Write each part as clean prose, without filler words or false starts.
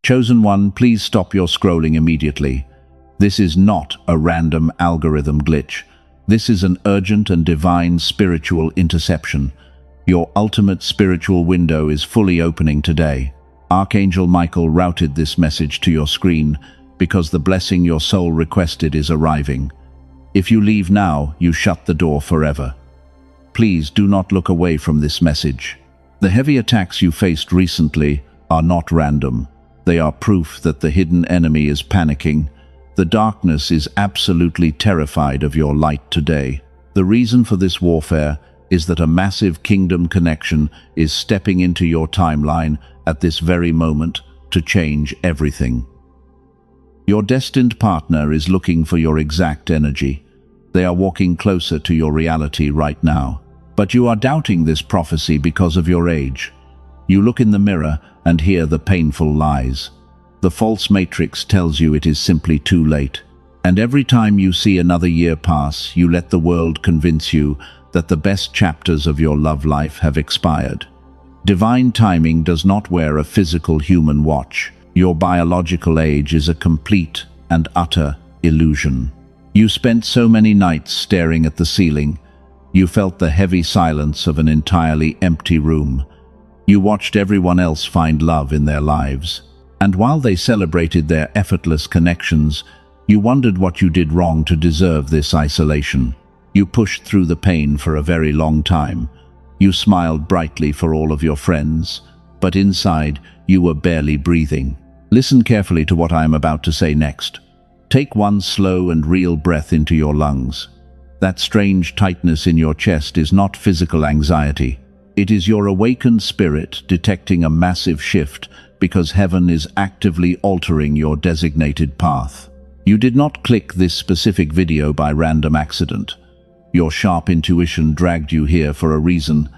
Chosen one, please stop your scrolling immediately. This is not a random algorithm glitch. This is an urgent and divine spiritual interception. Your ultimate spiritual window is fully opening today. Archangel Michael routed this message to your screen because the blessing your soul requested is arriving. If you leave now, you shut the door forever. Please do not look away from this message. The heavy attacks you faced recently are not random. They are proof that the hidden enemy is panicking. The darkness is absolutely terrified of your light today. The reason for this warfare is that a massive kingdom connection is stepping into your timeline at this very moment to change everything. Your destined partner is looking for your exact energy. They are walking closer to your reality right now. But you are doubting this prophecy because of your age. You look in the mirror and hear the painful lies. The false matrix tells you it is simply too late. And every time you see another year pass, you let the world convince you that the best chapters of your love life have expired. Divine timing does not wear a physical human watch. Your biological age is a complete and utter illusion. You spent so many nights staring at the ceiling. You felt the heavy silence of an entirely empty room. You watched everyone else find love in their lives. And while they celebrated their effortless connections, you wondered what you did wrong to deserve this isolation. You pushed through the pain for a very long time. You smiled brightly for all of your friends, but inside you were barely breathing. Listen carefully to what I am about to say next. Take one slow and real breath into your lungs. That strange tightness in your chest is not physical anxiety. It is your awakened spirit detecting a massive shift because heaven is actively altering your designated path. You did not click this specific video by random accident. Your sharp intuition dragged you here for a reason.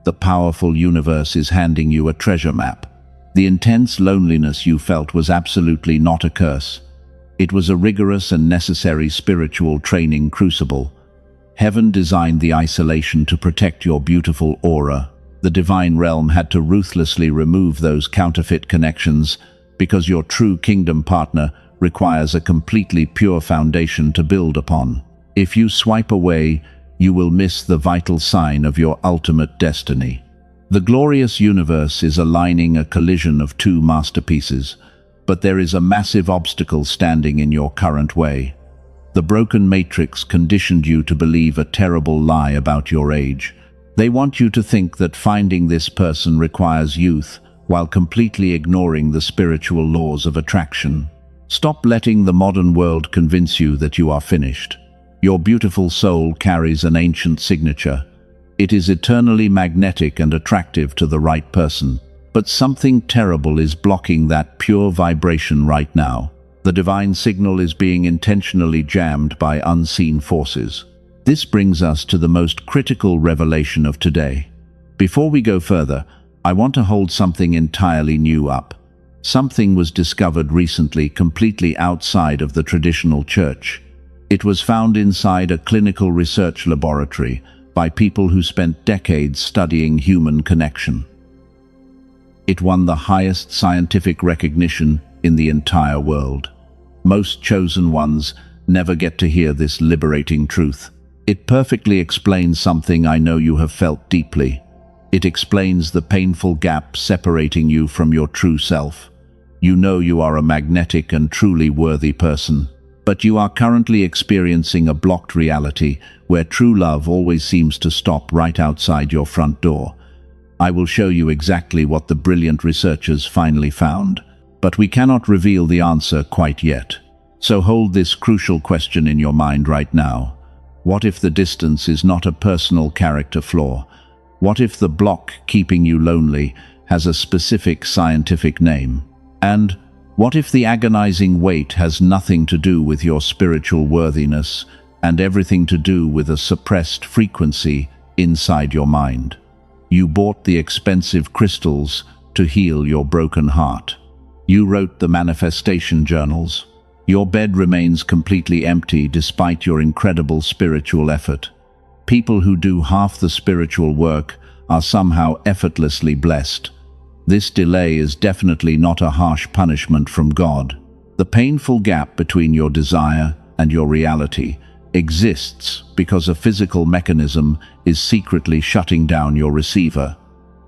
The powerful universe is handing you a treasure map. The intense loneliness you felt was absolutely not a curse. It was a rigorous and necessary spiritual training crucible. Heaven designed the isolation to protect your beautiful aura. The divine realm had to ruthlessly remove those counterfeit connections because your true kingdom partner requires a completely pure foundation to build upon. If you swipe away, you will miss the vital sign of your ultimate destiny. The glorious universe is aligning a collision of two masterpieces, but there is a massive obstacle standing in your current way. The broken matrix conditioned you to believe a terrible lie about your age. They want you to think that finding this person requires youth, while completely ignoring the spiritual laws of attraction. Stop letting the modern world convince you that you are finished. Your beautiful soul carries an ancient signature. It is eternally magnetic and attractive to the right person. But something terrible is blocking that pure vibration right now. The divine signal is being intentionally jammed by unseen forces. This brings us to the most critical revelation of today. Before we go further, I want to hold something entirely new up. Something was discovered recently completely outside of the traditional church. It was found inside a clinical research laboratory by people who spent decades studying human connection. It won the highest scientific recognition in the entire world. Most chosen ones never get to hear this liberating truth. It perfectly explains something I know you have felt deeply. It explains the painful gap separating you from your true self. You know you are a magnetic and truly worthy person, but you are currently experiencing a blocked reality where true love always seems to stop right outside your front door. I will show you exactly what the brilliant researchers finally found, but we cannot reveal the answer quite yet. So hold this crucial question in your mind right now. What if the distance is not a personal character flaw? What if the block keeping you lonely has a specific scientific name? And what if the agonizing weight has nothing to do with your spiritual worthiness and everything to do with a suppressed frequency inside your mind? You bought the expensive crystals to heal your broken heart. You wrote the manifestation journals. Your bed remains completely empty despite your incredible spiritual effort. People who do half the spiritual work are somehow effortlessly blessed. This delay is definitely not a harsh punishment from God. The painful gap between your desire and your reality exists because a physical mechanism is secretly shutting down your receiver.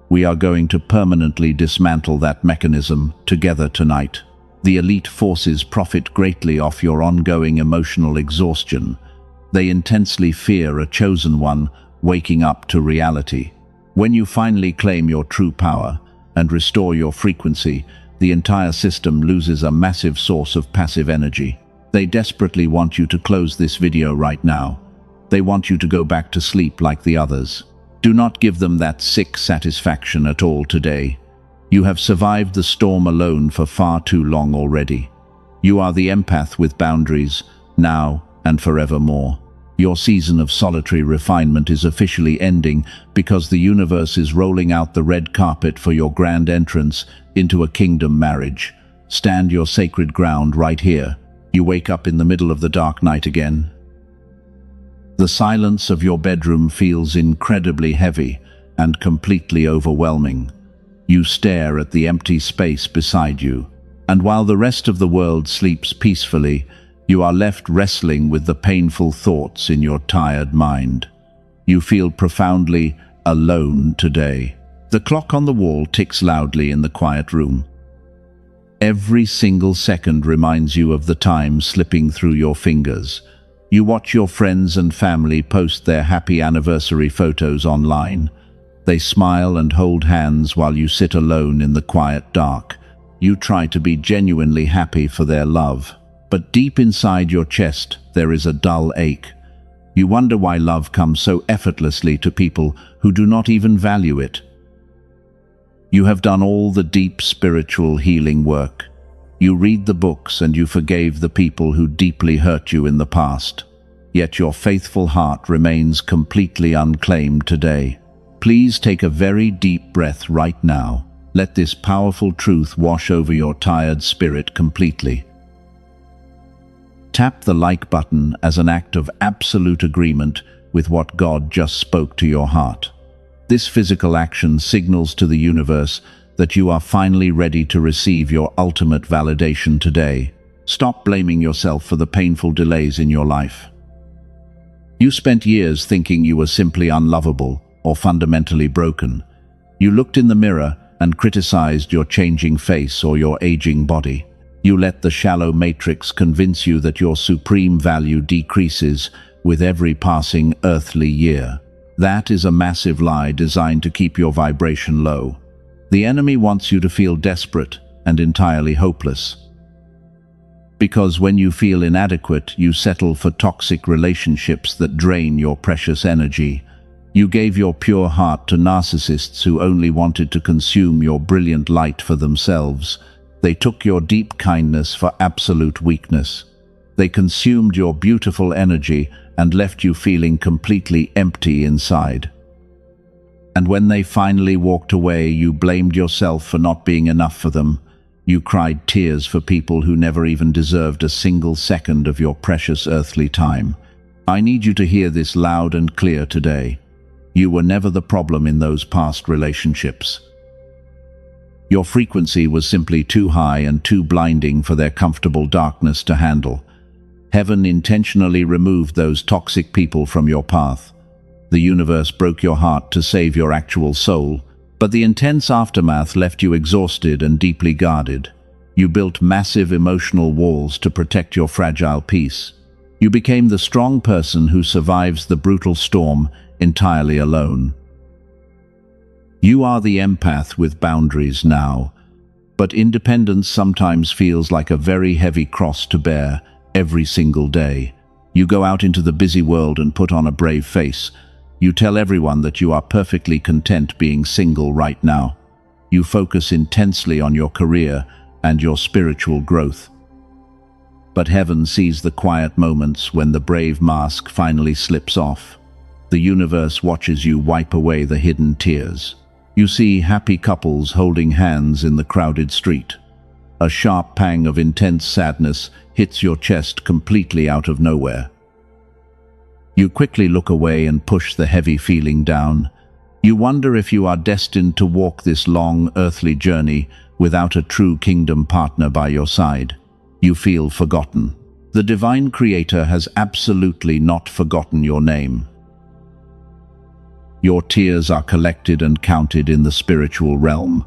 We are going to permanently dismantle that mechanism together tonight. The elite forces profit greatly off your ongoing emotional exhaustion. They intensely fear a chosen one waking up to reality. When you finally claim your true power and restore your frequency, the entire system loses a massive source of passive energy. They desperately want you to close this video right now. They want you to go back to sleep like the others. Do not give them that sick satisfaction at all today. You have survived the storm alone for far too long already. You are the empath with boundaries, now and forevermore. Your season of solitary refinement is officially ending because the universe is rolling out the red carpet for your grand entrance into a kingdom marriage. Stand your sacred ground right here. You wake up in the middle of the dark night again. The silence of your bedroom feels incredibly heavy and completely overwhelming. You stare at the empty space beside you, and while the rest of the world sleeps peacefully, you are left wrestling with the painful thoughts in your tired mind. You feel profoundly alone today. The clock on the wall ticks loudly in the quiet room. Every single second reminds you of the time slipping through your fingers. You watch your friends and family post their happy anniversary photos online. They smile and hold hands while you sit alone in the quiet dark. You try to be genuinely happy for their love. But deep inside your chest, there is a dull ache. You wonder why love comes so effortlessly to people who do not even value it. You have done all the deep spiritual healing work. You read the books and you forgave the people who deeply hurt you in the past. Yet your faithful heart remains completely unclaimed today. Please take a very deep breath right now. Let this powerful truth wash over your tired spirit completely. Tap the like button as an act of absolute agreement with what God just spoke to your heart. This physical action signals to the universe that you are finally ready to receive your ultimate validation today. Stop blaming yourself for the painful delays in your life. You spent years thinking you were simply unlovable or fundamentally broken. You looked in the mirror and criticized your changing face or your aging body. You let the shallow matrix convince you that your supreme value decreases with every passing earthly year. That is a massive lie designed to keep your vibration low. The enemy wants you to feel desperate and entirely hopeless. Because when you feel inadequate, you settle for toxic relationships that drain your precious energy. You gave your pure heart to narcissists who only wanted to consume your brilliant light for themselves. They took your deep kindness for absolute weakness. They consumed your beautiful energy and left you feeling completely empty inside. And when they finally walked away, you blamed yourself for not being enough for them. You cried tears for people who never even deserved a single second of your precious earthly time. I need you to hear this loud and clear today. You were never the problem in those past relationships. Your frequency was simply too high and too blinding for their comfortable darkness to handle. Heaven intentionally removed those toxic people from your path. The universe broke your heart to save your actual soul, but the intense aftermath left you exhausted and deeply guarded. You built massive emotional walls to protect your fragile peace. You became the strong person who survives the brutal storm entirely alone. You are the empath with boundaries now, but independence sometimes feels like a very heavy cross to bear every single day. You go out into the busy world and put on a brave face. You tell everyone that you are perfectly content being single right now. You focus intensely on your career and your spiritual growth. But heaven sees the quiet moments when the brave mask finally slips off. The universe watches you wipe away the hidden tears. You see happy couples holding hands in the crowded street. A sharp pang of intense sadness hits your chest completely out of nowhere. You quickly look away and push the heavy feeling down. You wonder if you are destined to walk this long, earthly journey without a true kingdom partner by your side. You feel forgotten. The divine creator has absolutely not forgotten your name. Your tears are collected and counted in the spiritual realm.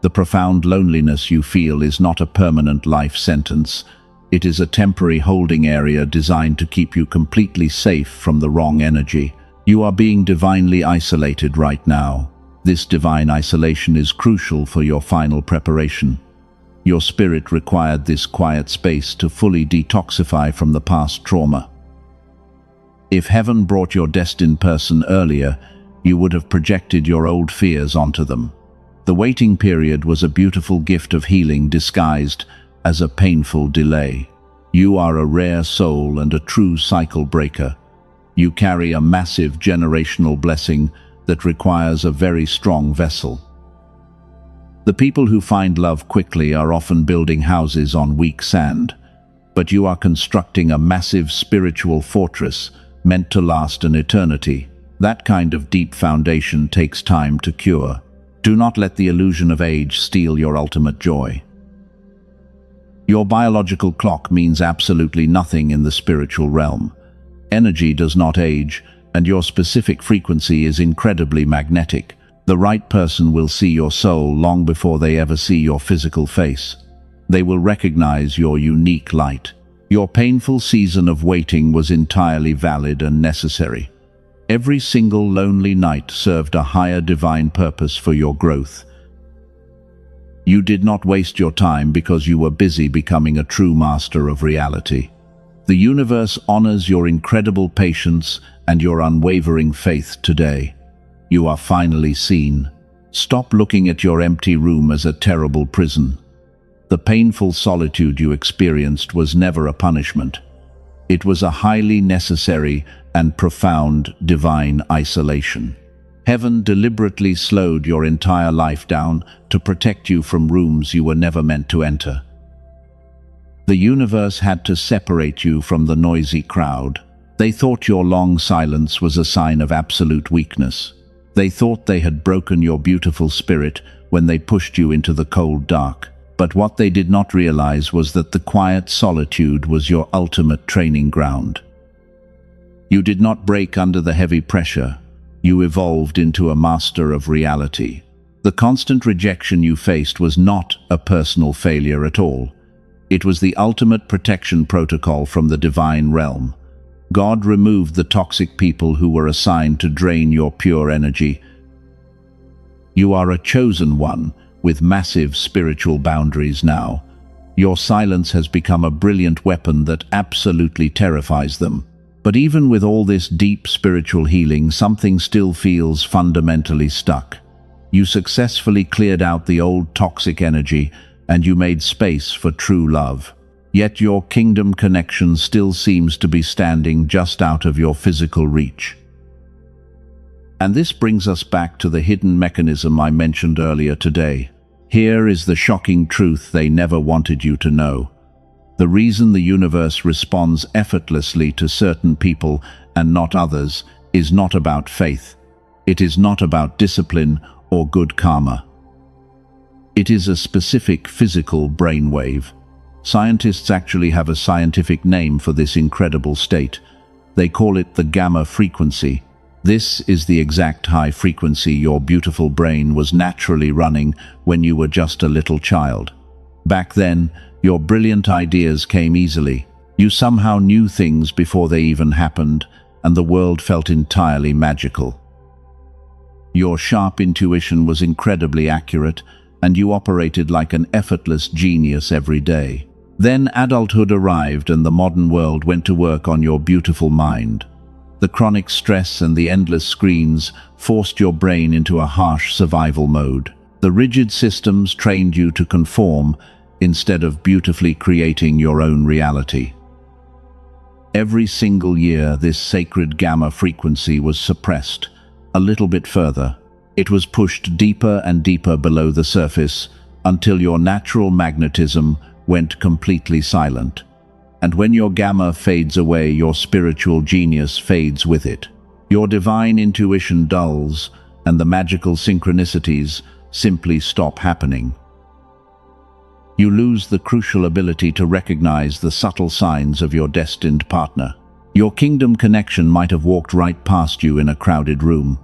The profound loneliness you feel is not a permanent life sentence. It is a temporary holding area designed to keep you completely safe from the wrong energy. You are being divinely isolated right now. This divine isolation is crucial for your final preparation. Your spirit required this quiet space to fully detoxify from the past trauma. If heaven brought your destined person earlier, you would have projected your old fears onto them. The waiting period was a beautiful gift of healing disguised as a painful delay. You are a rare soul and a true cycle breaker. You carry a massive generational blessing that requires a very strong vessel. The people who find love quickly are often building houses on weak sand, but you are constructing a massive spiritual fortress meant to last an eternity. That kind of deep foundation takes time to cure. Do not let the illusion of age steal your ultimate joy. Your biological clock means absolutely nothing in the spiritual realm. Energy does not age, and your specific frequency is incredibly magnetic. The right person will see your soul long before they ever see your physical face. They will recognize your unique light. Your painful season of waiting was entirely valid and necessary. Every single lonely night served a higher divine purpose for your growth. You did not waste your time because you were busy becoming a true master of reality. The universe honors your incredible patience and your unwavering faith today. You are finally seen. Stop looking at your empty room as a terrible prison. The painful solitude you experienced was never a punishment. It was a highly necessary and profound divine isolation. Heaven deliberately slowed your entire life down to protect you from rooms you were never meant to enter. The universe had to separate you from the noisy crowd. They thought your long silence was a sign of absolute weakness. They thought they had broken your beautiful spirit when they pushed you into the cold dark. But what they did not realize was that the quiet solitude was your ultimate training ground. You did not break under the heavy pressure. You evolved into a master of reality. The constant rejection you faced was not a personal failure at all. It was the ultimate protection protocol from the divine realm. God removed the toxic people who were assigned to drain your pure energy. You are a chosen one with massive spiritual boundaries now. Your silence has become a brilliant weapon that absolutely terrifies them. But even with all this deep spiritual healing, something still feels fundamentally stuck. You successfully cleared out the old toxic energy and you made space for true love. Yet your kingdom connection still seems to be standing just out of your physical reach. And this brings us back to the hidden mechanism I mentioned earlier today. Here is the shocking truth they never wanted you to know. The reason the universe responds effortlessly to certain people and not others is not about faith. It is not about discipline or good karma. It is a specific physical brainwave. Scientists actually have a scientific name for this incredible state. They call it the gamma frequency. This is the exact high frequency your beautiful brain was naturally running when you were just a little child. Back then, your brilliant ideas came easily. You somehow knew things before they even happened, and the world felt entirely magical. Your sharp intuition was incredibly accurate, and you operated like an effortless genius every day. Then adulthood arrived and the modern world went to work on your beautiful mind. The chronic stress and the endless screens forced your brain into a harsh survival mode. The rigid systems trained you to conform instead of beautifully creating your own reality. Every single year, this sacred gamma frequency was suppressed a little bit further. It was pushed deeper and deeper below the surface until your natural magnetism went completely silent. And when your gamma fades away, your spiritual genius fades with it. Your divine intuition dulls, and the magical synchronicities simply stop happening. You lose the crucial ability to recognize the subtle signs of your destined partner. Your kingdom connection might have walked right past you in a crowded room.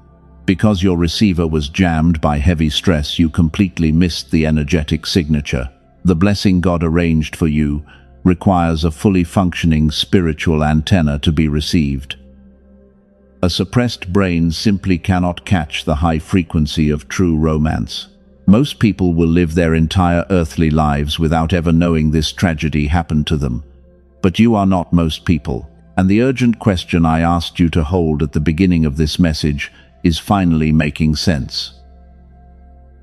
Because your receiver was jammed by heavy stress, you completely missed the energetic signature. The blessing God arranged for you requires a fully functioning spiritual antenna to be received. A suppressed brain simply cannot catch the high frequency of true romance. Most people will live their entire earthly lives without ever knowing this tragedy happened to them. But you are not most people, and the urgent question I asked you to hold at the beginning of this message is finally making sense.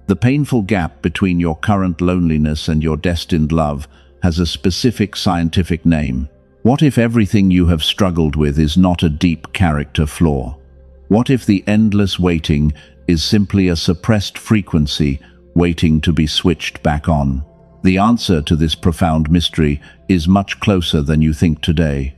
The painful gap between your current loneliness and your destined love has a specific scientific name. What if everything you have struggled with is not a deep character flaw? What if the endless waiting is simply a suppressed frequency waiting to be switched back on? The answer to this profound mystery is much closer than you think today.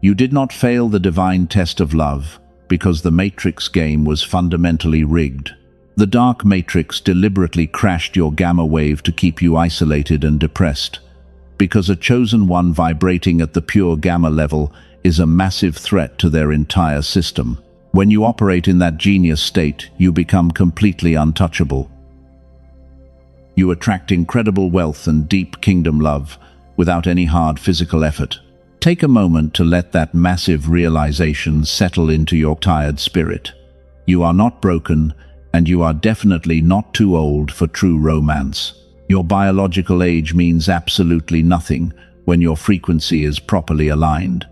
You did not fail the divine test of love because the Matrix game was fundamentally rigged. The dark matrix deliberately crashed your gamma wave to keep you isolated and depressed, because a chosen one vibrating at the pure gamma level is a massive threat to their entire system. When you operate in that genius state, you become completely untouchable. You attract incredible wealth and deep kingdom love without any hard physical effort. Take a moment to let that massive realization settle into your tired spirit. You are not broken, and you are definitely not too old for true romance. Your biological age means absolutely nothing when your frequency is properly aligned.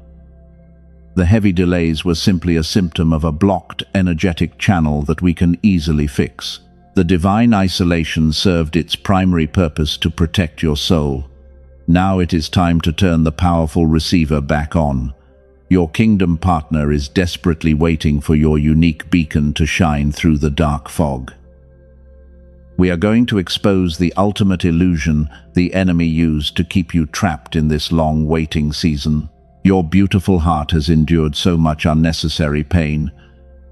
The heavy delays were simply a symptom of a blocked energetic channel that we can easily fix. The divine isolation served its primary purpose to protect your soul. Now it is time to turn the powerful receiver back on. Your kingdom partner is desperately waiting for your unique beacon to shine through the dark fog. We are going to expose the ultimate illusion the enemy used to keep you trapped in this long waiting season. Your beautiful heart has endured so much unnecessary pain,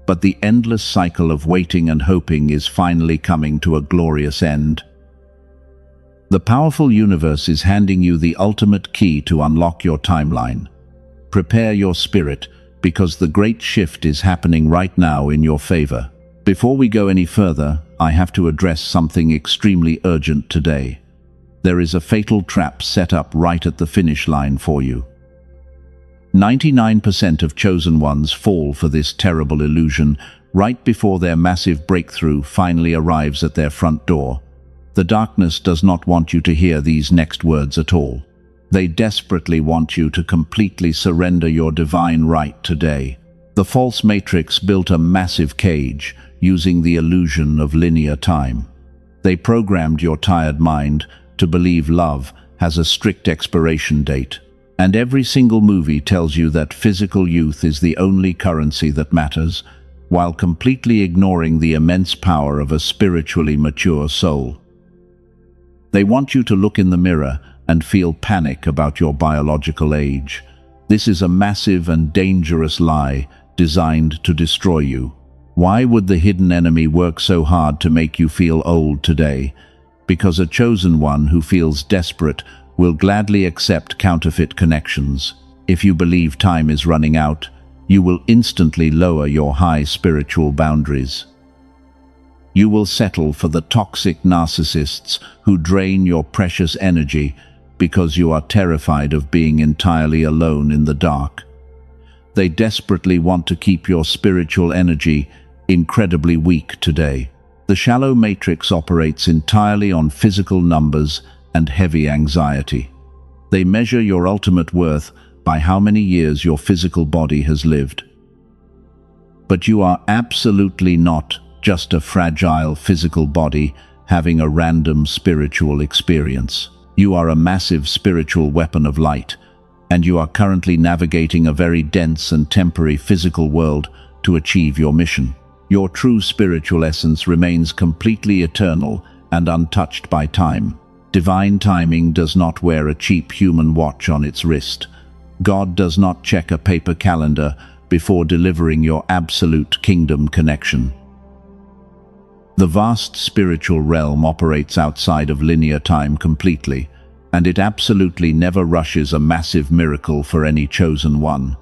but the endless cycle of waiting and hoping is finally coming to a glorious end. The powerful universe is handing you the ultimate key to unlock your timeline. Prepare your spirit, because the great shift is happening right now in your favor. Before we go any further, I have to address something extremely urgent today. There is a fatal trap set up right at the finish line for you. 99% of chosen ones fall for this terrible illusion right before their massive breakthrough finally arrives at their front door. The darkness does not want you to hear these next words at all. They desperately want you to completely surrender your divine right today. The false matrix built a massive cage using the illusion of linear time. They programmed your tired mind to believe love has a strict expiration date. And every single movie tells you that physical youth is the only currency that matters, while completely ignoring the immense power of a spiritually mature soul. They want you to look in the mirror and feel panic about your biological age. This is a massive and dangerous lie designed to destroy you. Why would the hidden enemy work so hard to make you feel old today? Because a chosen one who feels desperate will gladly accept counterfeit connections. If you believe time is running out, you will instantly lower your high spiritual boundaries. You will settle for the toxic narcissists who drain your precious energy because you are terrified of being entirely alone in the dark. They desperately want to keep your spiritual energy incredibly weak today. The shallow matrix operates entirely on physical numbers and heavy anxiety. They measure your ultimate worth by how many years your physical body has lived. But you are absolutely not just a fragile physical body having a random spiritual experience. You are a massive spiritual weapon of light, and you are currently navigating a very dense and temporary physical world to achieve your mission. Your true spiritual essence remains completely eternal and untouched by time. Divine timing does not wear a cheap human watch on its wrist. God does not check a paper calendar before delivering your absolute kingdom connection. The vast spiritual realm operates outside of linear time completely, and it absolutely never rushes a massive miracle for any chosen one.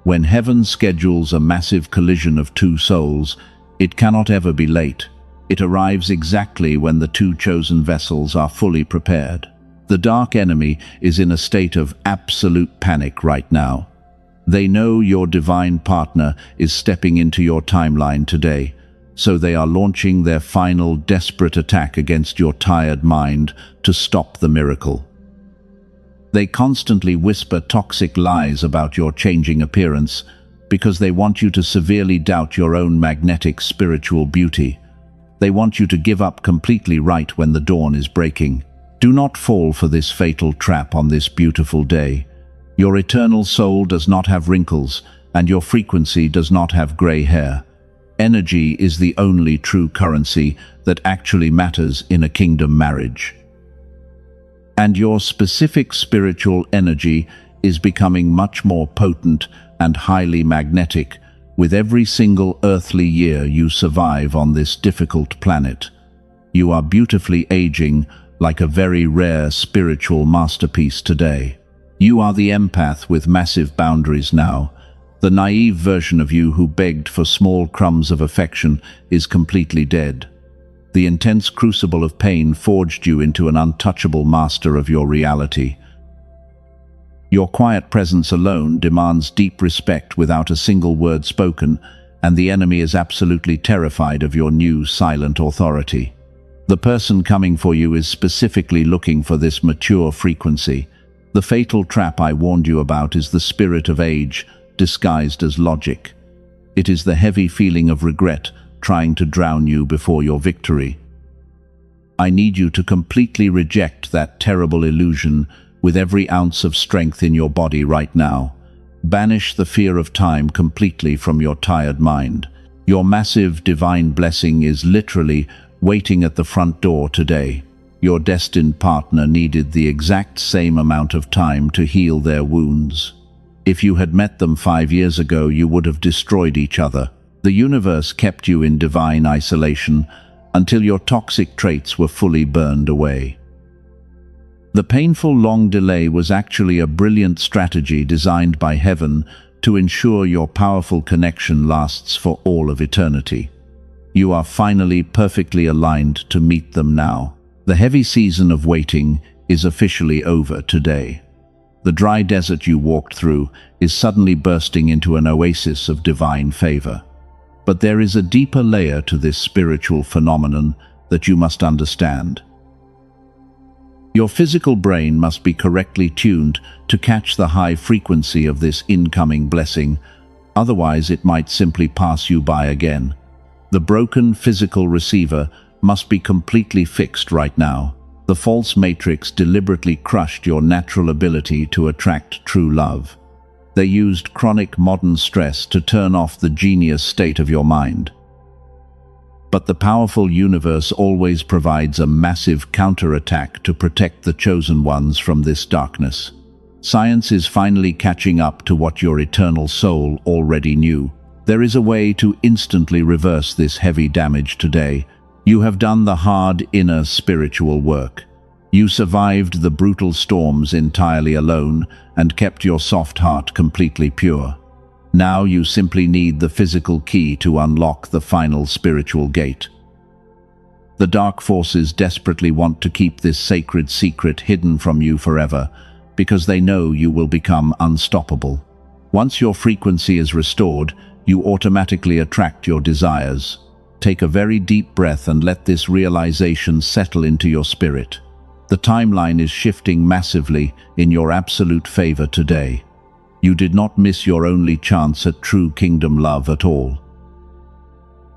When heaven schedules a massive collision of two souls, it cannot ever be late. It arrives exactly when the two chosen vessels are fully prepared. The dark enemy is in a state of absolute panic right now. They know your divine partner is stepping into your timeline today, so they are launching their final desperate attack against your tired mind to stop the miracle. They constantly whisper toxic lies about your changing appearance because they want you to severely doubt your own magnetic spiritual beauty. They want you to give up completely right when the dawn is breaking. Do not fall for this fatal trap on this beautiful day. Your eternal soul does not have wrinkles, and your frequency does not have gray hair. Energy is the only true currency that actually matters in a kingdom marriage. And your specific spiritual energy is becoming much more potent and highly magnetic with every single earthly year you survive on this difficult planet. You are beautifully aging like a very rare spiritual masterpiece today. You are the empath with massive boundaries now. The naive version of you who begged for small crumbs of affection is completely dead. The intense crucible of pain forged you into an untouchable master of your reality. Your quiet presence alone demands deep respect without a single word spoken, and the enemy is absolutely terrified of your new silent authority. The person coming for you is specifically looking for this mature frequency. The fatal trap I warned you about is the spirit of age, disguised as logic. It is the heavy feeling of regret trying to drown you before your victory. I need you to completely reject that terrible illusion with every ounce of strength in your body right now. Banish the fear of time completely from your tired mind. Your massive divine blessing is literally waiting at the front door today. Your destined partner needed the exact same amount of time to heal their wounds. If you had met them 5 years ago, you would have destroyed each other. The universe kept you in divine isolation until your toxic traits were fully burned away. The painful long delay was actually a brilliant strategy designed by heaven to ensure your powerful connection lasts for all of eternity. You are finally perfectly aligned to meet them now. The heavy season of waiting is officially over today. The dry desert you walked through is suddenly bursting into an oasis of divine favor. But there is a deeper layer to this spiritual phenomenon that you must understand. Your physical brain must be correctly tuned to catch the high frequency of this incoming blessing, otherwise it might simply pass you by again. The broken physical receiver must be completely fixed right now. The false matrix deliberately crushed your natural ability to attract true love. They used chronic modern stress to turn off the genius state of your mind. But the powerful universe always provides a massive counterattack to protect the chosen ones from this darkness. Science is finally catching up to what your eternal soul already knew. There is a way to instantly reverse this heavy damage today. You have done the hard inner spiritual work. You survived the brutal storms entirely alone and kept your soft heart completely pure. Now you simply need the physical key to unlock the final spiritual gate. The dark forces desperately want to keep this sacred secret hidden from you forever, because they know you will become unstoppable. Once your frequency is restored, you automatically attract your desires. Take a very deep breath and let this realization settle into your spirit. The timeline is shifting massively in your absolute favor today. You did not miss your only chance at true kingdom love at all.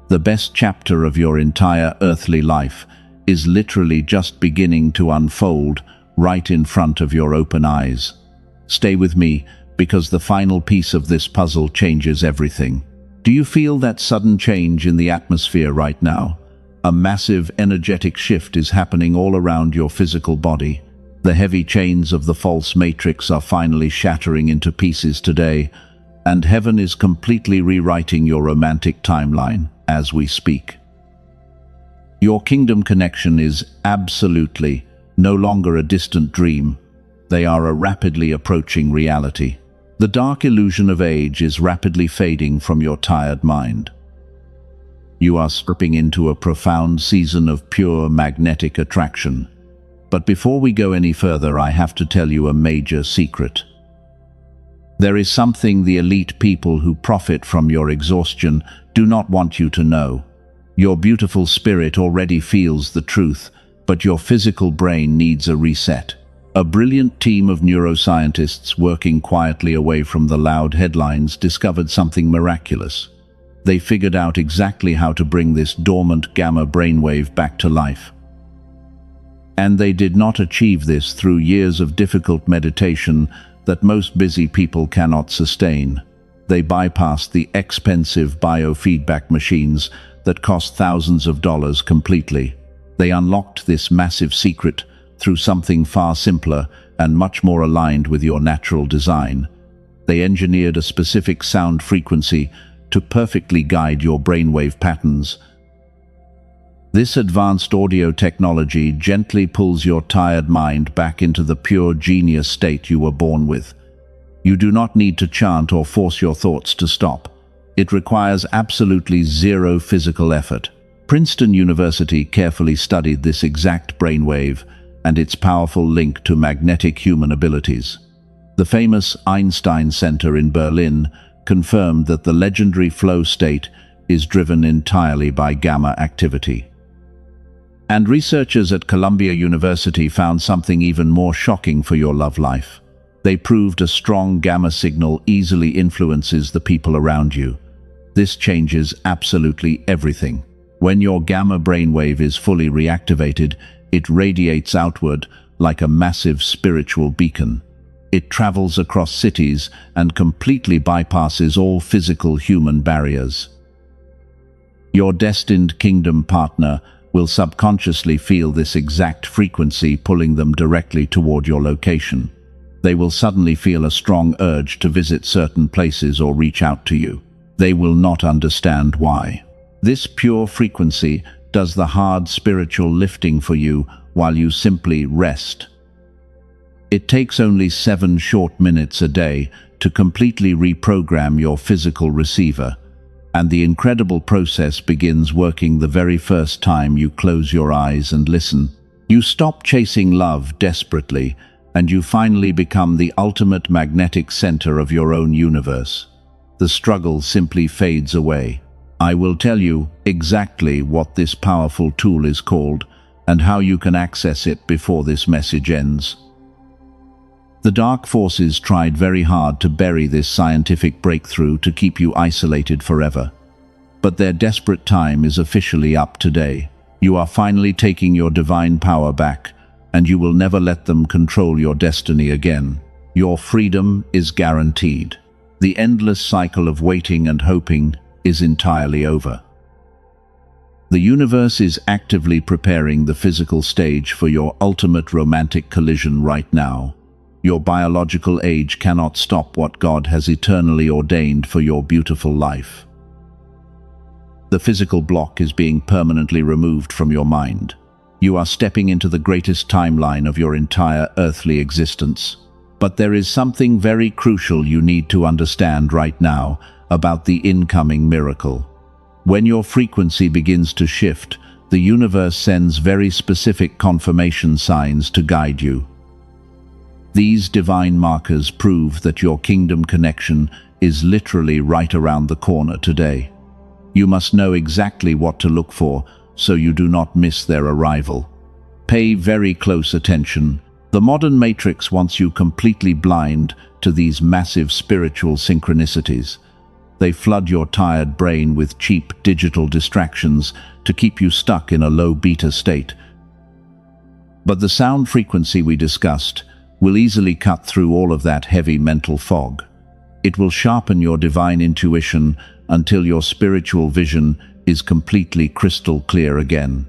The best chapter of your entire earthly life is literally just beginning to unfold right in front of your open eyes. Stay with me, because the final piece of this puzzle changes everything. Do you feel that sudden change in the atmosphere right now? A massive energetic shift is happening all around your physical body. The heavy chains of the false matrix are finally shattering into pieces today, and heaven is completely rewriting your romantic timeline as we speak. Your kingdom connection is absolutely no longer a distant dream. They are a rapidly approaching reality. The dark illusion of age is rapidly fading from your tired mind. You are slipping into a profound season of pure magnetic attraction. But before we go any further, I have to tell you a major secret. There is something the elite people who profit from your exhaustion do not want you to know. Your beautiful spirit already feels the truth, but your physical brain needs a reset. A brilliant team of neuroscientists working quietly away from the loud headlines discovered something miraculous. They figured out exactly how to bring this dormant gamma brainwave back to life. And they did not achieve this through years of difficult meditation that most busy people cannot sustain. They bypassed the expensive biofeedback machines that cost thousands of dollars completely. They unlocked this massive secret through something far simpler and much more aligned with your natural design. They engineered a specific sound frequency to perfectly guide your brainwave patterns. This advanced audio technology gently pulls your tired mind back into the pure genius state you were born with. You do not need to chant or force your thoughts to stop. It requires absolutely zero physical effort. Princeton University carefully studied this exact brainwave and its powerful link to magnetic human abilities. The famous Einstein Center in Berlin confirmed that the legendary flow state is driven entirely by gamma activity. And researchers at Columbia University found something even more shocking for your love life. They proved a strong gamma signal easily influences the people around you. This changes absolutely everything. When your gamma brainwave is fully reactivated, it radiates outward like a massive spiritual beacon. It travels across cities and completely bypasses all physical human barriers. Your destined kingdom partner will subconsciously feel this exact frequency pulling them directly toward your location. They will suddenly feel a strong urge to visit certain places or reach out to you. They will not understand why. This pure frequency does the hard spiritual lifting for you while you simply rest. It takes only 7 short minutes a day to completely reprogram your physical receiver, and the incredible process begins working the very first time you close your eyes and listen. You stop chasing love desperately, and you finally become the ultimate magnetic center of your own universe. The struggle simply fades away. I will tell you exactly what this powerful tool is called and how you can access it before this message ends. The dark forces tried very hard to bury this scientific breakthrough to keep you isolated forever. But their desperate time is officially up today. You are finally taking your divine power back, and you will never let them control your destiny again. Your freedom is guaranteed. The endless cycle of waiting and hoping is entirely over. The universe is actively preparing the physical stage for your ultimate romantic collision right now. Your biological age cannot stop what God has eternally ordained for your beautiful life. The physical block is being permanently removed from your mind. You are stepping into the greatest timeline of your entire earthly existence. But there is something very crucial you need to understand right now about the incoming miracle. When your frequency begins to shift, the universe sends very specific confirmation signs to guide you. These divine markers prove that your kingdom connection is literally right around the corner today. You must know exactly what to look for so you do not miss their arrival. Pay very close attention. The modern matrix wants you completely blind to these massive spiritual synchronicities. They flood your tired brain with cheap digital distractions to keep you stuck in a low beta state. But the sound frequency we discussed will easily cut through all of that heavy mental fog. It will sharpen your divine intuition until your spiritual vision is completely crystal clear again.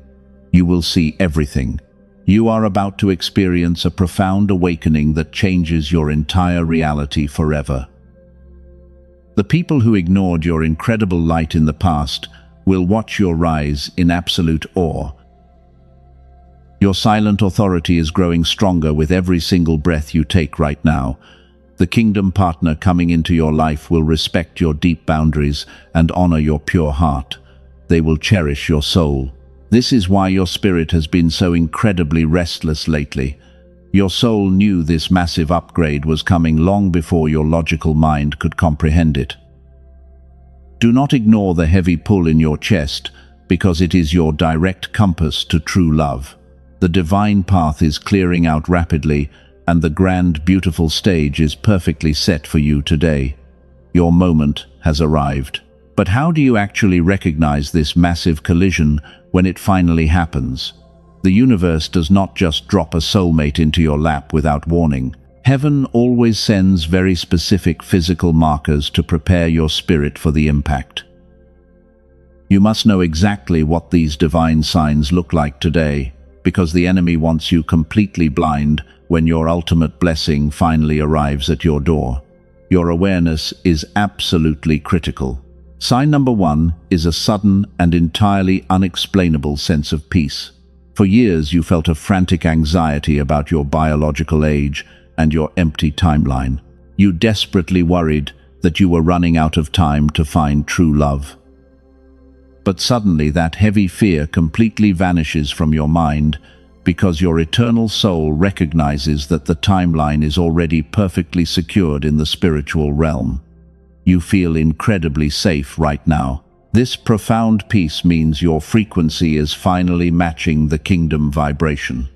You will see everything. You are about to experience a profound awakening that changes your entire reality forever. The people who ignored your incredible light in the past will watch your rise in absolute awe Your silent authority is growing stronger with every single breath you take right now. The kingdom partner coming into your life will respect your deep boundaries and honor your pure heart. They will cherish your soul. This is why your spirit has been so incredibly restless lately. Your soul knew this massive upgrade was coming long before your logical mind could comprehend it. Do not ignore the heavy pull in your chest, because it is your direct compass to true love. The divine path is clearing out rapidly, and the grand, beautiful stage is perfectly set for you today. Your moment has arrived. But how do you actually recognize this massive collision when it finally happens? The universe does not just drop a soulmate into your lap without warning. Heaven always sends very specific physical markers to prepare your spirit for the impact. You must know exactly what these divine signs look like today, because the enemy wants you completely blind when your ultimate blessing finally arrives at your door. Your awareness is absolutely critical. Sign number 1 is a sudden and entirely unexplainable sense of peace. For years you felt a frantic anxiety about your biological age and your empty timeline. You desperately worried that you were running out of time to find true love. But suddenly that heavy fear completely vanishes from your mind, because your eternal soul recognizes that the timeline is already perfectly secured in the spiritual realm. You feel incredibly safe right now. This profound peace means your frequency is finally matching the kingdom vibration.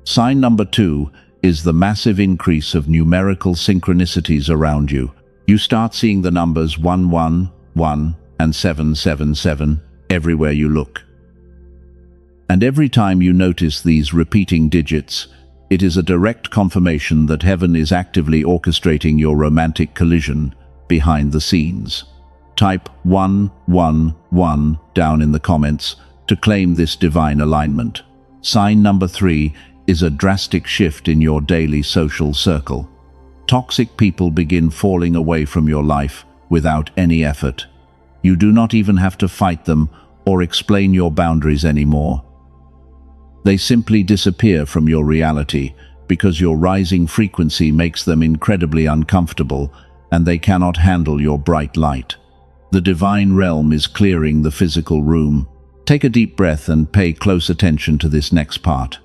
Sign number 2 is the massive increase of numerical synchronicities around you. You start seeing the numbers 111 and 777 everywhere you look. And every time you notice these repeating digits, it is a direct confirmation that heaven is actively orchestrating your romantic collision behind the scenes. Type 111 down in the comments to claim this divine alignment. Sign number 3 is a drastic shift in your daily social circle. Toxic people begin falling away from your life without any effort. You do not even have to fight them or explain your boundaries anymore. They simply disappear from your reality because your rising frequency makes them incredibly uncomfortable and they cannot handle your bright light. The divine realm is clearing the physical room. Take a deep breath and pay close attention to this next part.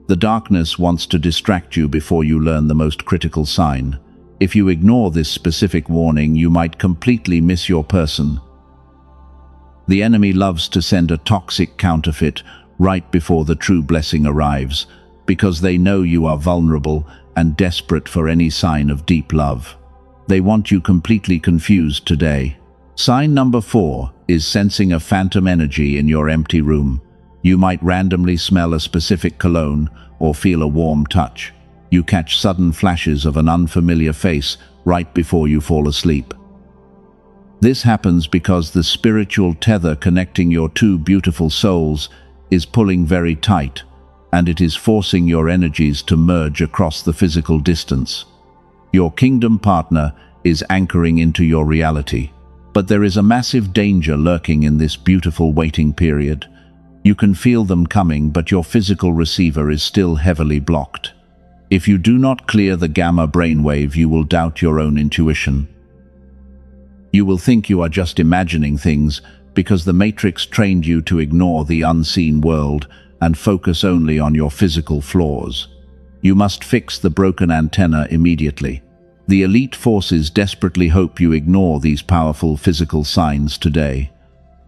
The darkness wants to distract you before you learn the most critical sign. If you ignore this specific warning, you might completely miss your person. The enemy loves to send a toxic counterfeit right before the true blessing arrives, because they know you are vulnerable and desperate for any sign of deep love. They want you completely confused today. Sign number 4 is sensing a phantom energy in your empty room. You might randomly smell a specific cologne or feel a warm touch. You catch sudden flashes of an unfamiliar face right before you fall asleep. This happens because the spiritual tether connecting your two beautiful souls is pulling very tight, and it is forcing your energies to merge across the physical distance. Your kingdom partner is anchoring into your reality. But there is a massive danger lurking in this beautiful waiting period. You can feel them coming, but your physical receiver is still heavily blocked. If you do not clear the gamma brainwave, you will doubt your own intuition. You will think you are just imagining things because the Matrix trained you to ignore the unseen world and focus only on your physical flaws. You must fix the broken antenna immediately. The elite forces desperately hope you ignore these powerful physical signs today.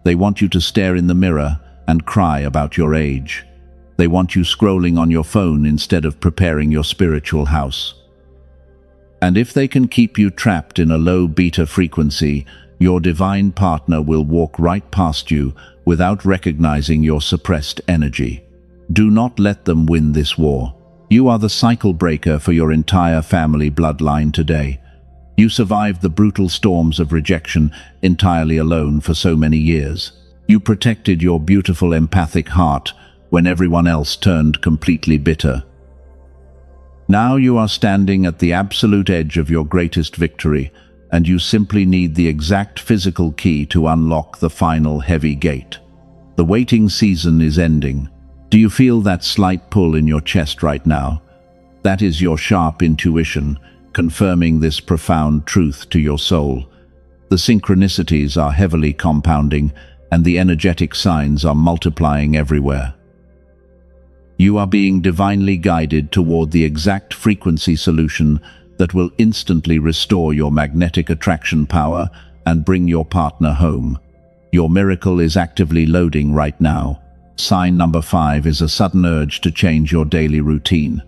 They want you to stare in the mirror and cry about your age. They want you scrolling on your phone instead of preparing your spiritual house. And if they can keep you trapped in a low beta frequency, your divine partner will walk right past you without recognizing your suppressed energy. Do not let them win this war. You are the cycle breaker for your entire family bloodline today. You survived the brutal storms of rejection entirely alone for so many years. You protected your beautiful empathic heart when everyone else turned completely bitter. Now you are standing at the absolute edge of your greatest victory, and you simply need the exact physical key to unlock the final heavy gate. The waiting season is ending. Do you feel that slight pull in your chest right now? That is your sharp intuition, confirming this profound truth to your soul. The synchronicities are heavily compounding, and the energetic signs are multiplying everywhere. You are being divinely guided toward the exact frequency solution that will instantly restore your magnetic attraction power and bring your partner home. Your miracle is actively loading right now. Sign number 5 is a sudden urge to change your daily routine.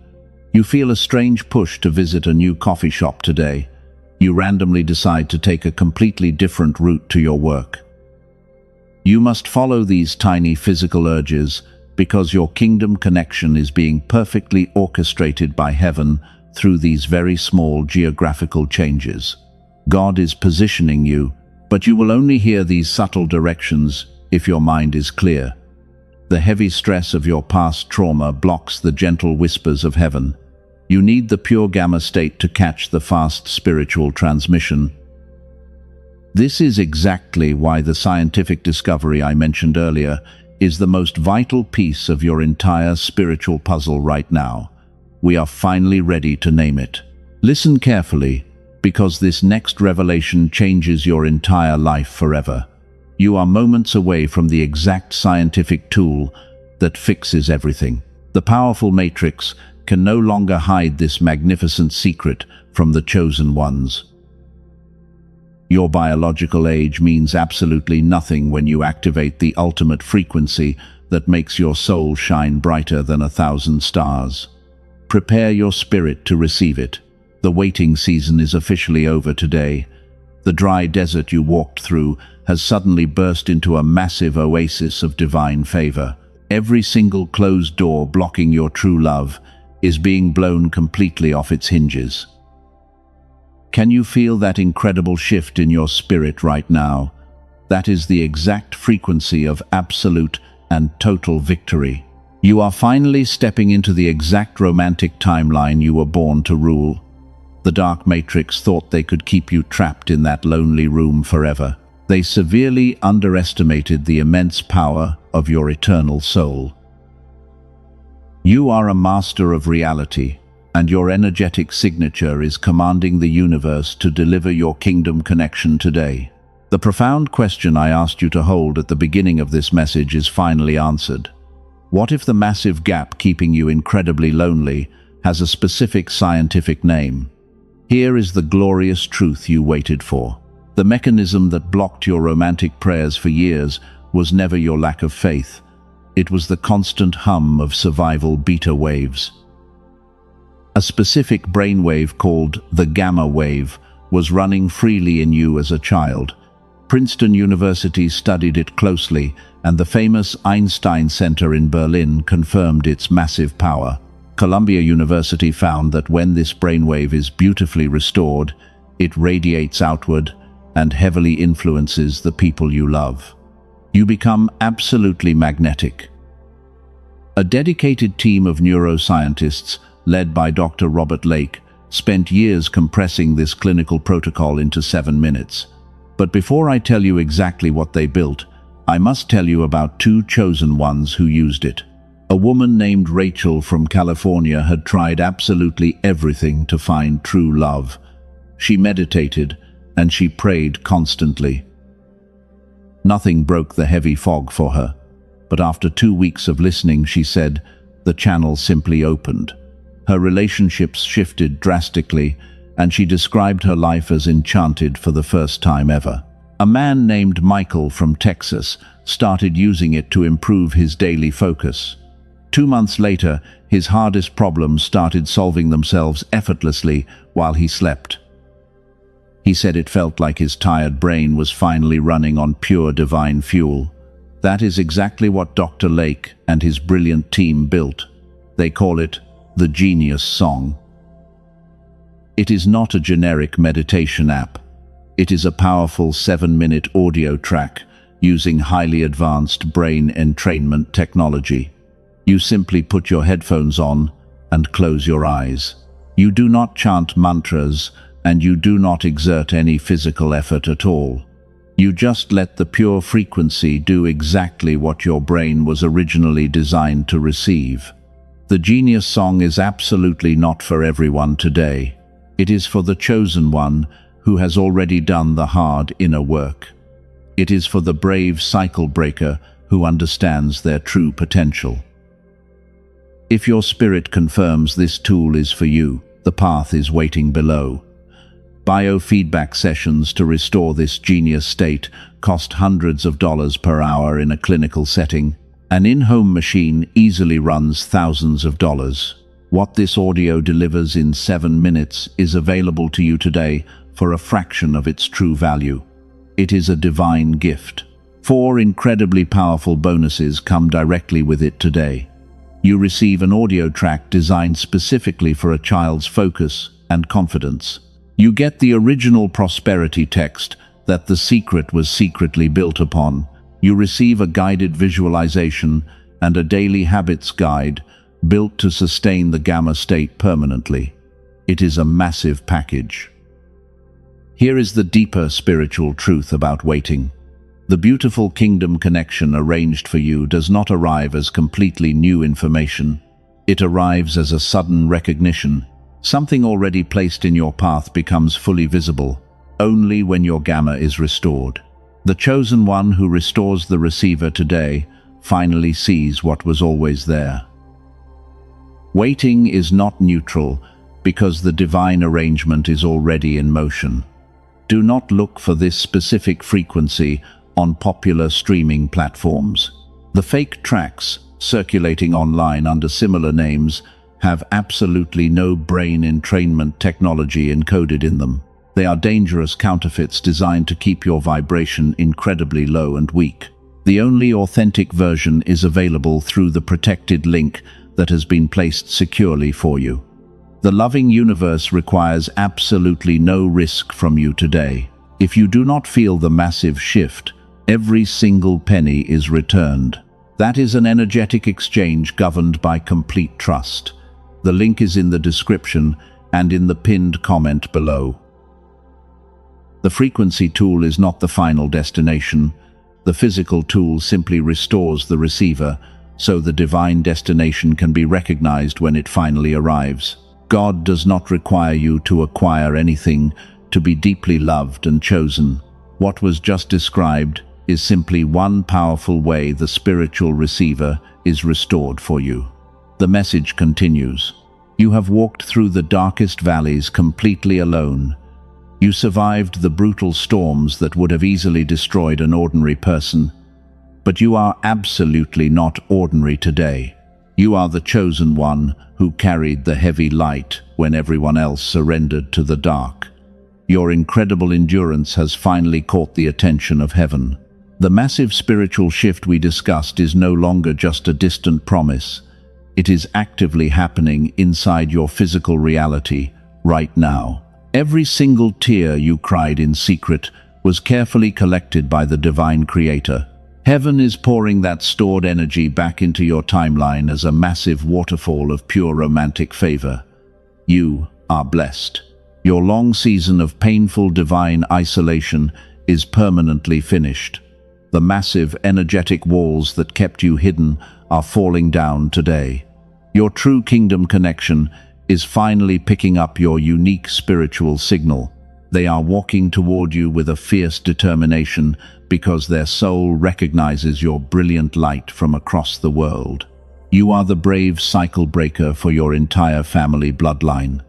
You feel a strange push to visit a new coffee shop today. You randomly decide to take a completely different route to your work. You must follow these tiny physical urges because your kingdom connection is being perfectly orchestrated by heaven through these very small geographical changes. God is positioning you, but you will only hear these subtle directions if your mind is clear. The heavy stress of your past trauma blocks the gentle whispers of heaven. You need the pure gamma state to catch the fast spiritual transmission. This is exactly why the scientific discovery I mentioned earlier is the most vital piece of your entire spiritual puzzle right now. We are finally ready to name it. Listen carefully, because this next revelation changes your entire life forever. You are moments away from the exact scientific tool that fixes everything. The powerful matrix can no longer hide this magnificent secret from the chosen ones. Your biological age means absolutely nothing when you activate the ultimate frequency that makes your soul shine brighter than 1,000 stars. Prepare your spirit to receive it. The waiting season is officially over today. The dry desert you walked through has suddenly burst into a massive oasis of divine favor. Every single closed door blocking your true love is being blown completely off its hinges. Can you feel that incredible shift in your spirit right now? That is the exact frequency of absolute and total victory. You are finally stepping into the exact romantic timeline you were born to rule. The dark matrix thought they could keep you trapped in that lonely room forever. They severely underestimated the immense power of your eternal soul. You are a master of reality, and your energetic signature is commanding the universe to deliver your kingdom connection today. The profound question I asked you to hold at the beginning of this message is finally answered. What if the massive gap keeping you incredibly lonely has a specific scientific name? Here is the glorious truth you waited for. The mechanism that blocked your romantic prayers for years was never your lack of faith. It was the constant hum of survival beta waves. A specific brainwave called the gamma wave was running freely in you as a child. Princeton University studied it closely, and the famous Einstein Center in Berlin confirmed its massive power. Columbia University found that when this brainwave is beautifully restored, it radiates outward and heavily influences the people you love. You become absolutely magnetic. A dedicated team of neuroscientists, led by Dr. Robert Lake, spent years compressing this clinical protocol into 7 minutes. But before I tell you exactly what they built, I must tell you about 2 chosen ones who used it. A woman named Rachel from California had tried absolutely everything to find true love. She meditated and she prayed constantly. Nothing broke the heavy fog for her, but after 2 weeks of listening, she said, the channel simply opened. Her relationships shifted drastically, and she described her life as enchanted for the first time ever. A man named Michael from Texas started using it to improve his daily focus. 2 months later, his hardest problems started solving themselves effortlessly while he slept. He said it felt like his tired brain was finally running on pure divine fuel. That is exactly what Dr. Lake and his brilliant team built. They call it the Genius Song. It is not a generic meditation app. It is a powerful 7-minute audio track using highly advanced brain entrainment technology. You simply put your headphones on and close your eyes. You do not chant mantras, and you do not exert any physical effort at all. You just let the pure frequency do exactly what your brain was originally designed to receive. The genius song is absolutely not for everyone today. It is for the chosen one who has already done the hard inner work. It is for the brave cycle breaker who understands their true potential. If your spirit confirms this tool is for you, the path is waiting below. Biofeedback sessions to restore this genius state cost hundreds of dollars per hour in a clinical setting. An in-home machine easily runs thousands of dollars. What this audio delivers in 7 minutes is available to you today for a fraction of its true value. It is a divine gift. 4 incredibly powerful bonuses come directly with it today. You receive an audio track designed specifically for a child's focus and confidence. You get the original prosperity text that the secret was secretly built upon. You receive a guided visualization and a daily habits guide built to sustain the gamma state permanently. It is a massive package. Here is the deeper spiritual truth about waiting. The beautiful kingdom connection arranged for you does not arrive as completely new information. It arrives as a sudden recognition. Something already placed in your path becomes fully visible, only when your gamma is restored. The chosen one who restores the receiver today finally sees what was always there. Waiting is not neutral because the divine arrangement is already in motion. Do not look for this specific frequency on popular streaming platforms. The fake tracks circulating online under similar names have absolutely no brain entrainment technology encoded in them. They are dangerous counterfeits designed to keep your vibration incredibly low and weak. The only authentic version is available through the protected link that has been placed securely for you. The loving universe requires absolutely no risk from you today. If you do not feel the massive shift, every single penny is returned. That is an energetic exchange governed by complete trust. The link is in the description and in the pinned comment below. The frequency tool is not the final destination. The physical tool simply restores the receiver so the divine destination can be recognized when it finally arrives. God does not require you to acquire anything to be deeply loved and chosen. What was just described is simply one powerful way the spiritual receiver is restored for you. The message continues. You have walked through the darkest valleys completely alone. You survived the brutal storms that would have easily destroyed an ordinary person. But you are absolutely not ordinary today. You are the chosen one who carried the heavy light when everyone else surrendered to the dark. Your incredible endurance has finally caught the attention of heaven. The massive spiritual shift we discussed is no longer just a distant promise. It is actively happening inside your physical reality right now. Every single tear you cried in secret was carefully collected by the divine creator. Heaven is pouring that stored energy back into your timeline as a massive waterfall of pure romantic favor. You are blessed. Your long season of painful divine isolation is permanently finished. The massive energetic walls that kept you hidden are falling down today. Your true kingdom connection is finally picking up your unique spiritual signal. They are walking toward you with a fierce determination because their soul recognizes your brilliant light from across the world. You are the brave cycle breaker for your entire family bloodline.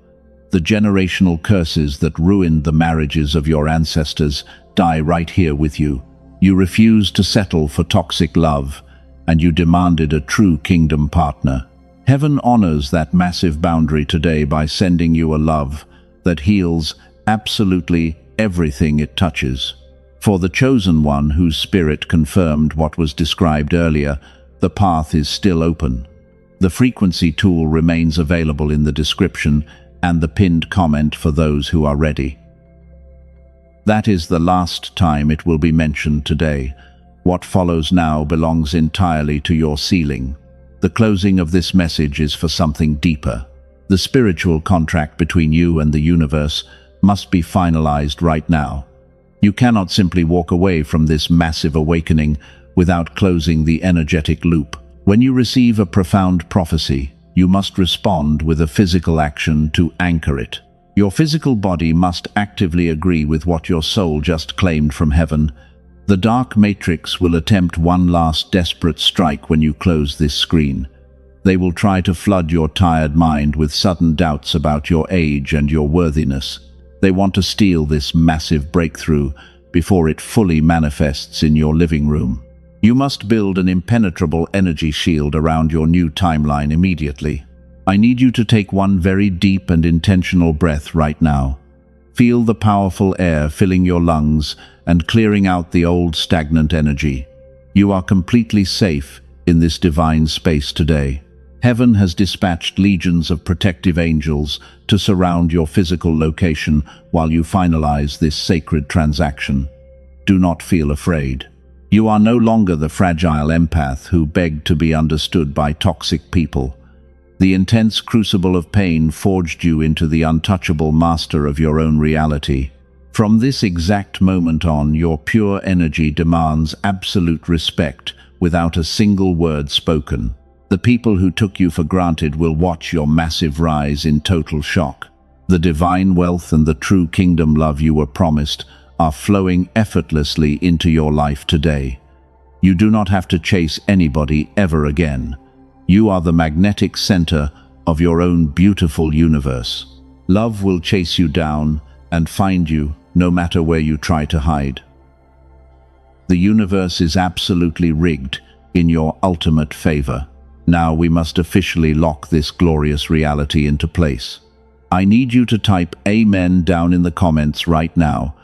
The generational curses that ruined the marriages of your ancestors die right here with you. You refused to settle for toxic love, and you demanded a true kingdom partner. Heaven honors that massive boundary today by sending you a love that heals absolutely everything it touches. For the chosen one whose spirit confirmed what was described earlier, the path is still open. The frequency tool remains available in the description and the pinned comment for those who are ready. That is the last time it will be mentioned today. What follows now belongs entirely to your sealing. The closing of this message is for something deeper. The spiritual contract between you and the universe must be finalized right now. You cannot simply walk away from this massive awakening without closing the energetic loop. When you receive a profound prophecy, you must respond with a physical action to anchor it. Your physical body must actively agree with what your soul just claimed from heaven. The dark matrix will attempt one last desperate strike when you close this screen. They will try to flood your tired mind with sudden doubts about your age and your worthiness. They want to steal this massive breakthrough before it fully manifests in your living room. You must build an impenetrable energy shield around your new timeline immediately. I need you to take one very deep and intentional breath right now. Feel the powerful air filling your lungs and clearing out the old stagnant energy. You are completely safe in this divine space today. Heaven has dispatched legions of protective angels to surround your physical location while you finalize this sacred transaction. Do not feel afraid. You are no longer the fragile empath who begged to be understood by toxic people. The intense crucible of pain forged you into the untouchable master of your own reality. From this exact moment on, your pure energy demands absolute respect without a single word spoken. The people who took you for granted will watch your massive rise in total shock. The divine wealth and the true kingdom love you were promised are flowing effortlessly into your life today. You do not have to chase anybody ever again. You are the magnetic center of your own beautiful universe. Love will chase you down and find you no matter where you try to hide. The universe is absolutely rigged in your ultimate favor. Now we must officially lock this glorious reality into place. I need you to type Amen down in the comments right now.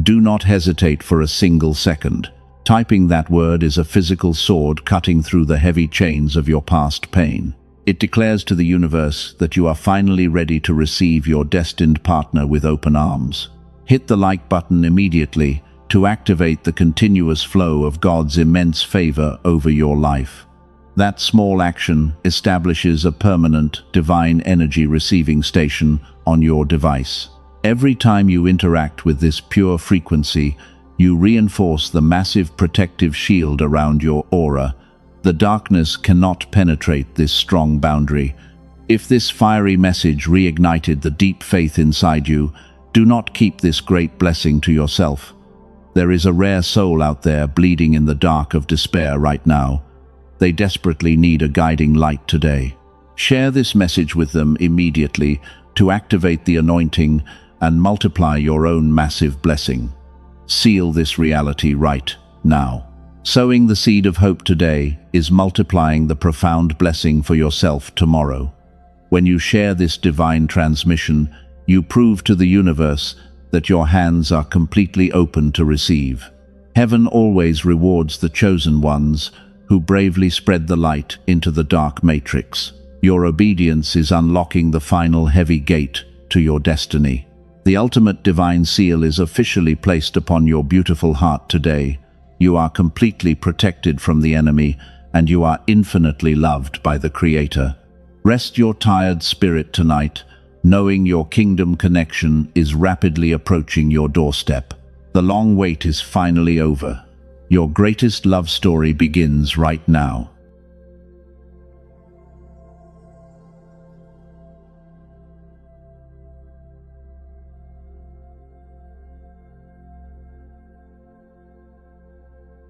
Do not hesitate for a single second. Typing that word is a physical sword cutting through the heavy chains of your past pain. It declares to the universe that you are finally ready to receive your destined partner with open arms. Hit the like button immediately to activate the continuous flow of God's immense favor over your life. That small action establishes a permanent divine energy receiving station on your device. Every time you interact with this pure frequency, you reinforce the massive protective shield around your aura. The darkness cannot penetrate this strong boundary. If this fiery message reignited the deep faith inside you, do not keep this great blessing to yourself. There is a rare soul out there bleeding in the dark of despair right now. They desperately need a guiding light today. Share this message with them immediately to activate the anointing and multiply your own massive blessing. Seal this reality right now. Sowing the seed of hope today is multiplying the profound blessing for yourself tomorrow. When you share this divine transmission, you prove to the universe that your hands are completely open to receive. Heaven always rewards the chosen ones who bravely spread the light into the dark matrix. Your obedience is unlocking the final heavy gate to your destiny. The ultimate divine seal is officially placed upon your beautiful heart today. You are completely protected from the enemy, and you are infinitely loved by the Creator. Rest your tired spirit tonight, knowing your kingdom connection is rapidly approaching your doorstep. The long wait is finally over. Your greatest love story begins right now.